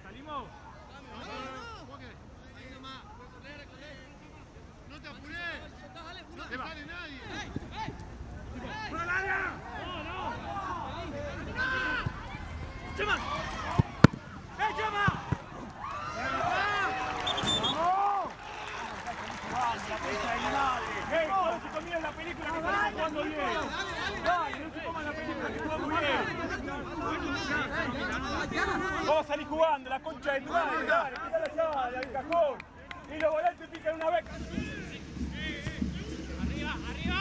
Salimos. No te apures. No te sale nadie. ¡Por el área! ¡No! ¡Chema! ¡Chema! ¡Vamos! ¡No se comieron la película que estamos jugando bien! ¡Dale, no se coman la película que jugamos bien! Vamos a salir jugando, la concha de tu madre, dale, quita la llave al cajón. Y los volantes pican una vez. ¡Arriba! ¡Arriba!